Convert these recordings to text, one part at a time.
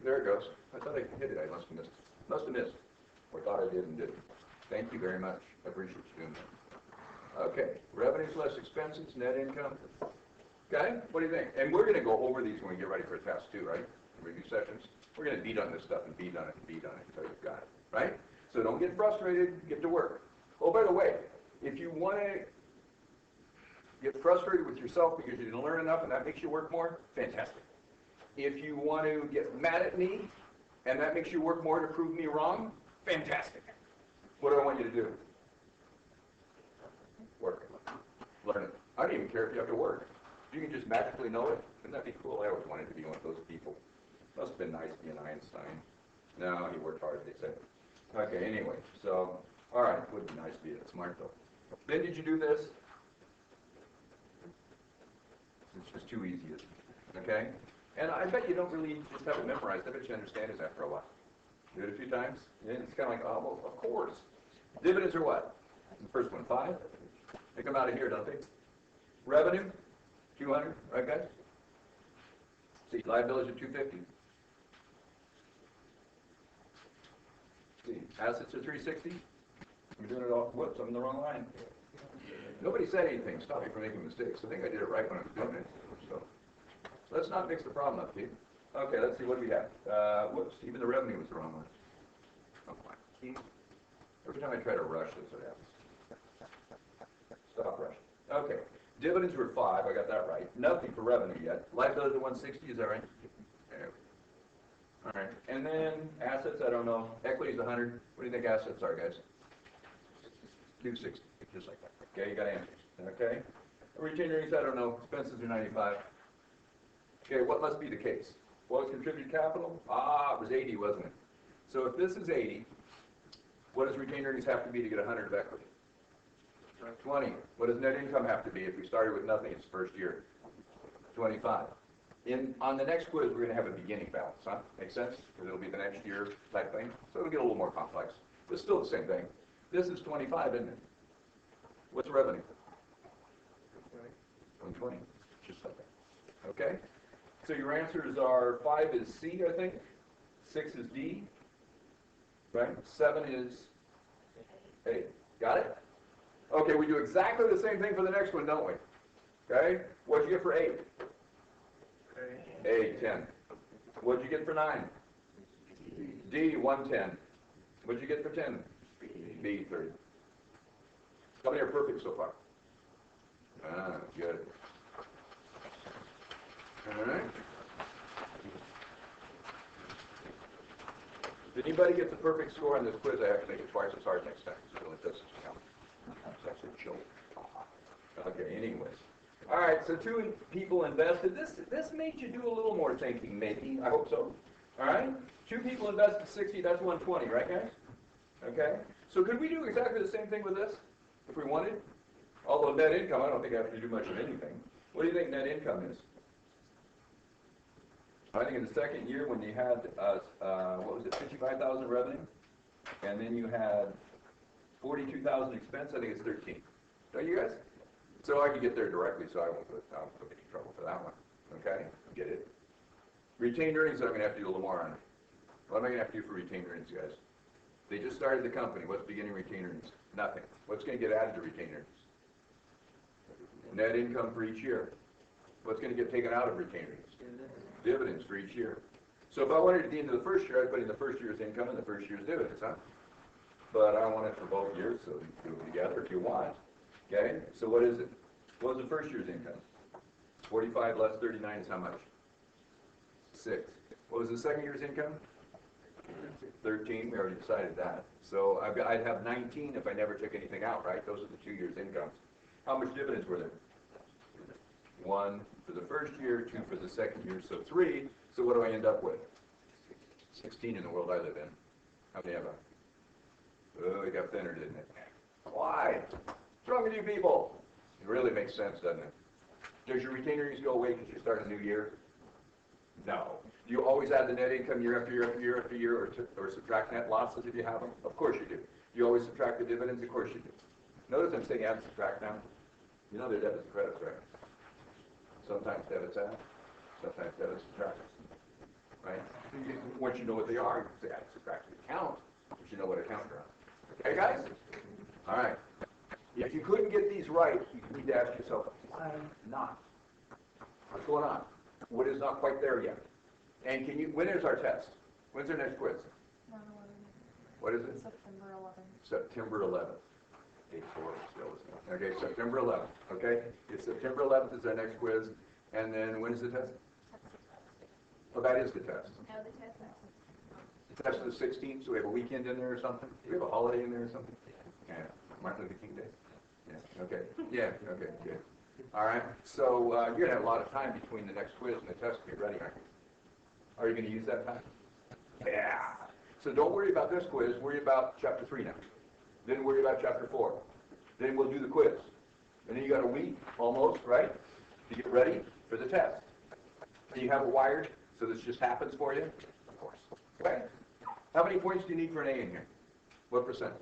there it goes. I thought I hit it. I must have missed. Must have missed. Or thought I did and didn't. Thank you very much. I appreciate you doing that. Okay, revenues less expenses, net income. Okay, what do you think? And we're going to go over these when we get ready for test too, right? Review sessions. We're going to beat on this stuff and beat on it and beat on it until you've got it, right? So don't get frustrated. Get to work. Oh, by the way, if you want to get frustrated with yourself because you didn't learn enough and that makes you work more, fantastic. If you want to get mad at me and that makes you work more to prove me wrong, fantastic. What do I want you to do? Work. Learn it. I don't even care if you have to work. You can just magically know it. Wouldn't that be cool? I always wanted to be one of those people. Must have been nice being Einstein. No, he worked hard, they said. Okay, anyway, so, all right, would be nice to be that smart, though. Then did you do this? It's just too easy, isn't it? Okay? And I bet you don't really just have it memorized. I bet you understand it after a while. Do it a few times, and it's kind of like, oh, well, of course. Dividends are what? The first one, 5. They come out of here, don't they? Revenue, 200, right, guys? See, liabilities are 250. See, assets are 360. I'm doing it all. Whoops, I'm in the wrong line. Nobody said anything. Stop me from making mistakes. I think I did it right when I was doing it. So let's not mix the problem up, Pete. Okay, let's see what do we have. Whoops, even the revenue was the wrong one. Oh, my. Every time I try to rush, that's what happens. Stop rushing. Okay, dividends were 5. I got that right. Nothing for revenue yet. Liabilities are 160. Is that right? Okay. All right. And then assets, I don't know. Equity is 100. What do you think assets are, guys? 260. Just like that. Okay, you got answers. Okay. Retained earnings, I don't know. Expenses are 95. Okay, what must be the case? What was contributed capital? Ah, it was 80, wasn't it? So if this is 80, what does retained earnings have to be to get 100 of equity? 20. What does net income have to be if we started with nothing its first year? 25. On the next quiz, we're going to have a beginning balance, huh? Make sense? Because it'll be the next year type thing. So it'll get a little more complex. But it's still the same thing. This is 25, isn't it? What's revenue? 120. Just like that. Okay? So your answers are 5 is C, I think. 6 is D. Right? 7 is A. Got it? Okay, we do exactly the same thing for the next one, don't we? Okay? What'd you get for 8? A, 10. What'd you get for 9? D, 110. What'd you get for 10? B, 30. How many are perfect so far? Ah, good. All right. Did anybody get the perfect score on this quiz? I have to make it twice as hard next time. So it doesn't count. It's actually a joke. Okay, anyways. All right, so 2 people invested. This made you do a little more thinking, maybe. I hope so. All right? 2 people invested 60. That's 120, right, guys? Okay? So could we do exactly the same thing with this if we wanted? Although net income, I don't think I have to do much of anything. What do you think net income is? I think in the second year when you had, what was it, 55,000 revenue, and then you had 42,000 expense, I think it's 13. Don't you guys? So I can get there directly, so I won't put any trouble for that one. Okay? Get it? Retained earnings, I'm going to have to do a little more on. What am I going to have to do for retained earnings, guys? They just started the company. What's beginning retained earnings? Nothing. What's going to get added to retained earnings? Net income for each year. What's going to get taken out of retained earnings? Dividends for each year. So if I wanted at the end of the first year, I'd put in the first year's income and the first year's dividends, huh? But I want it for both years, so you can do it together if you want. Okay? So what is it? What was the first year's income? 45 less 39 is how much? 6. What was the second year's income? 13. We already decided that. So I'd have 19 if I never took anything out, right? Those are the 2 years' incomes. How much dividends were there? 1 for the first year, 2 for the second year, so 3. So what do I end up with? 16 in the world I live in. How many have I? Oh, it got thinner, didn't it? Why? What's wrong with you people? It really makes sense, doesn't it? Does your retained earnings go away because you start a new year? No. Do you always add the net income year after year after year after year, or subtract net losses if you have them? Of course you do. Do you always subtract the dividends? Of course you do. Notice I'm saying add and subtract now. You know they're debits and credits, right? Sometimes debits add, sometimes debits subtract. Right? Once you know what they are, you can say, I subtract the account, but you know what account you're on. Okay, guys? All right. If you couldn't get these right, you need to ask yourself, why not? What's going on? What is not quite there yet? And when is our test? When's our next quiz? What is it? September 11th. September 11th. 8-4 still isn't it? Okay, September 11th. Okay? It's September 11th is our next quiz. And then when is the test? Well, that is the test. No, the test is. The test is the 16th, so we have a weekend in there or something? Do we have a holiday in there or something? Yeah. Martin Luther King Day? Yeah. Okay. Yeah. Okay. Good. All right. So you're going to have a lot of time between the next quiz and the test to get ready, aren't you? Are you going to use that time? Yeah. So don't worry about this quiz. Worry about chapter 3 now. Then worry about chapter 4. Then we'll do the quiz. And then you got a week almost, right, to get ready for the test. Do you have it wired so this just happens for you? Of course. Okay. How many points do you need for an A in here? What percent?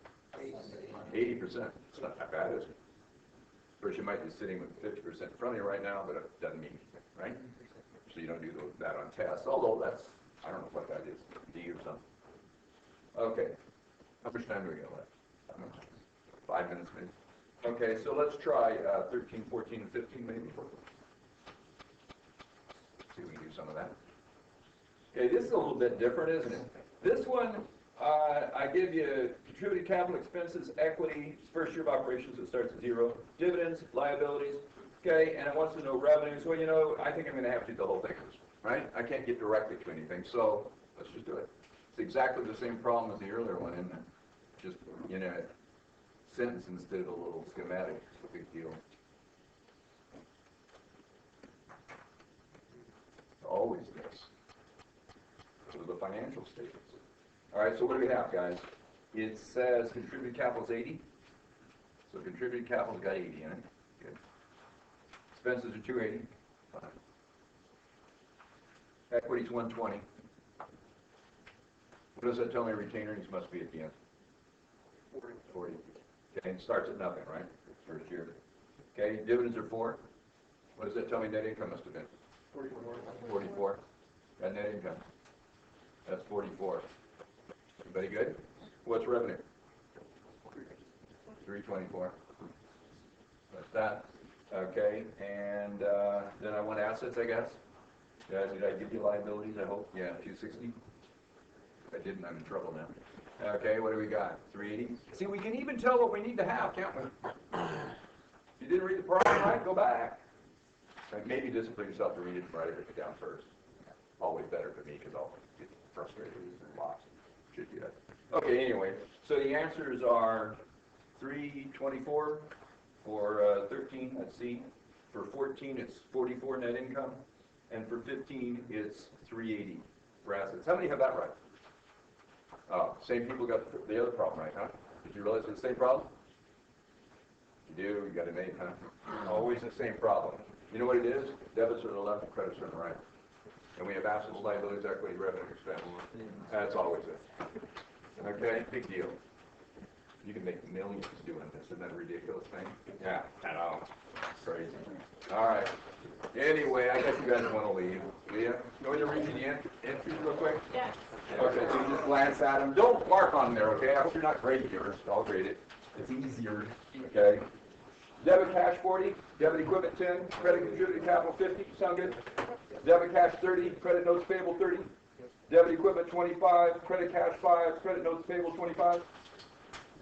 80%. It's not that bad, is it? Of course, you might be sitting with 50% in front of you right now, but it doesn't mean anything, right? So you don't do that on tests, although that's, I don't know what that is, D or something. Okay. How much time do we got left? 5 minutes maybe. Okay, so let's try 13, 14, and 15 maybe. See if we can do some of that. Okay, this is a little bit different, isn't it? This one, I give you contributed capital expenses, equity, first year of operations, it starts at 0, dividends, liabilities, okay, and it wants to know revenues. Well, you know, I think I'm going to have to do the whole thing, right? I can't get directly to anything, so let's just do it. It's exactly the same problem as the earlier one, isn't it? Just, you know, sentence instead of a little schematic. It's a big deal. Always this. So the financial statements. All right, so what do we have, guys? It says contributed capital is 80. So contributed capital's got 80 in it. Good. Expenses are 280. Fine. Equity's 120. What does that tell me? Retained earnings must be at the end. 40. Okay, it starts at nothing, right? First year. Okay, dividends are 4. What does that tell me net income must have been? 44. Got net income. That's 44. Everybody good? What's revenue? 324. That's that. Okay, and then I want assets, I guess. Did I give you liabilities, I hope? Yeah, 260. If I didn't, I'm in trouble now. Okay, what do we got? 380. See, we can even tell what we need to have, can't we? If you didn't read the problem right, go back. Maybe discipline yourself to read it and write it down first. Always better for me because I'll get frustrated with lots. Should do that. Okay, anyway, so the answers are 324 for 13, that's C. For 14, it's 44 net income. And for 15, it's 380 for assets. How many have that right? Oh, same people got the other problem right, huh? Did you realize it's the same problem? You do, you got an 8, huh? Always the same problem. You know what it is? Debits are on the left and credits are on the right. And we have assets, liabilities, equity, revenue, expense. That's always it. Okay, big deal. You can make millions doing this. Isn't that a ridiculous thing? Yeah, I know. It's crazy. All right. Anyway, I guess you guys want to leave. Leah, you want to read the entries real quick? Yeah. Okay, so you just glance at them. Don't mark on there, okay? I hope you're not grading yours. I'll grade it. It's easier, okay? Debit cash 40, debit equipment 10, credit contributed capital 50. Sound good? Debit cash 30, credit notes payable 30. Debit equipment 25, credit cash 5, credit notes payable 25.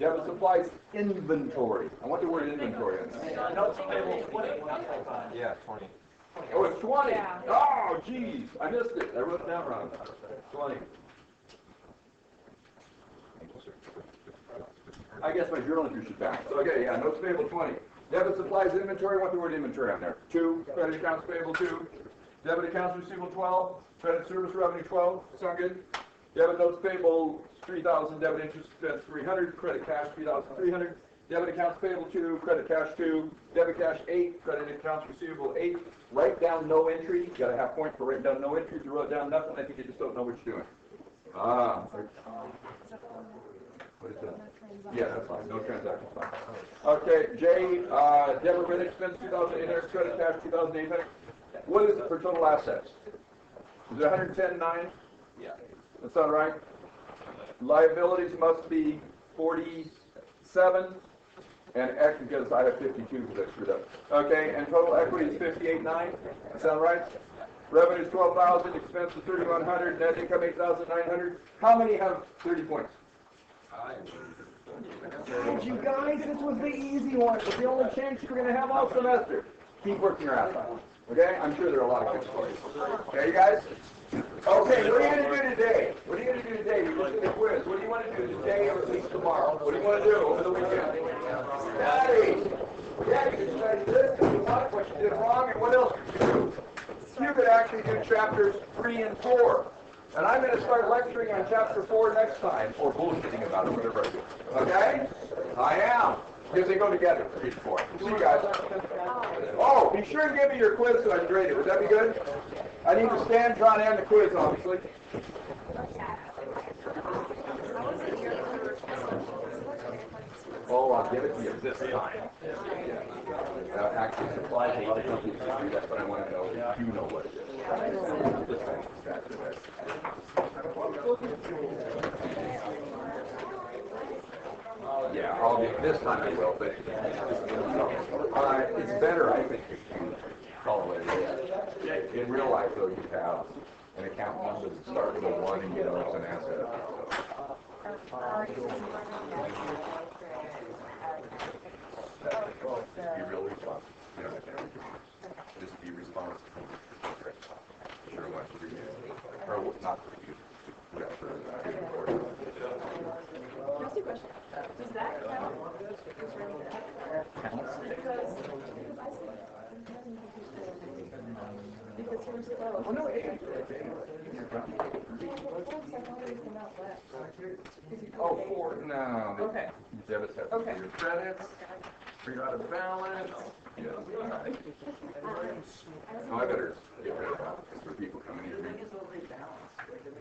Debit supplies inventory. I want the word inventory in there. Notes payable 20. Yeah, 20. Oh, it's 20. Yeah. Oh, geez. I missed it. I wrote it down wrong. 20. I guess my journal entry should back. Okay, yeah, notes payable 20. Debit supplies inventory. I want the word inventory on there. 2. Credit accounts payable 2. Debit accounts receivable 12. Credit service revenue 12. Sound good? Debit notes payable 3,000. Debit interest expense 300. Credit cash 3,300. Debit accounts payable 2. Credit cash 2. Debit cash 8. Credit accounts receivable 8. Write down no entry. You got a half point for writing down no entry. If you wrote down nothing, I think you just don't know what you're doing. Ah. What is that? Yeah, that's fine. No transactions. Fine. Okay, J, debit rent expense 2,800, credit cash 2,800. What is it for total assets? Is it 110.9? Yeah. That sound right? Liabilities must be 47, and equity, because I have 52 because I screwed up. Okay, and total equity is 58.9. That sound right? Revenue is 12,000, expense is 3,100, net income 8,900. How many have 30 points? Did you guys? This was the easy one. It's the only chance you're going to have all semester. Keep working your ass off. Okay? I'm sure there are a lot of good stories. Okay, you guys? Okay, what are you going to do today? What are you going to do today? We just did a quiz. What do you want to do today or at least tomorrow? What do you want to do over the weekend? Study. Yeah, you can study this and what you did wrong and what else could you do? You could actually do chapters 3 and 4. And I'm going to start lecturing on chapter 4 next time, or bullshitting about it, whatever I do. Okay? I am. Because they go together, 3 and 4. See you guys. Oh, be sure and give me your quiz so I can grade it. Would that be good? I need to stand, John, and the quiz, obviously. Oh, I'll give it to you this time. Yeah. Actually, supply chain companies do that, but I want to know if you know what it is. This time, that's it. Yeah, I'll do this time I will, but it's better, I think, if you call it it. In real life, though, you have an account number that starts with a 1 and you know it's an asset. Just be real responsible. You know, just be responsible. Sure, what you do. Or not for you. Whatever. Just a question. Does that count? Because I see because here's close. Oh, no, oh, 4. No. Okay. Debits have to be your credits. You're out of balance. Yeah. No, I better get rid of that for people coming in here.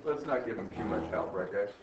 Let's not give them too much help, right, guys?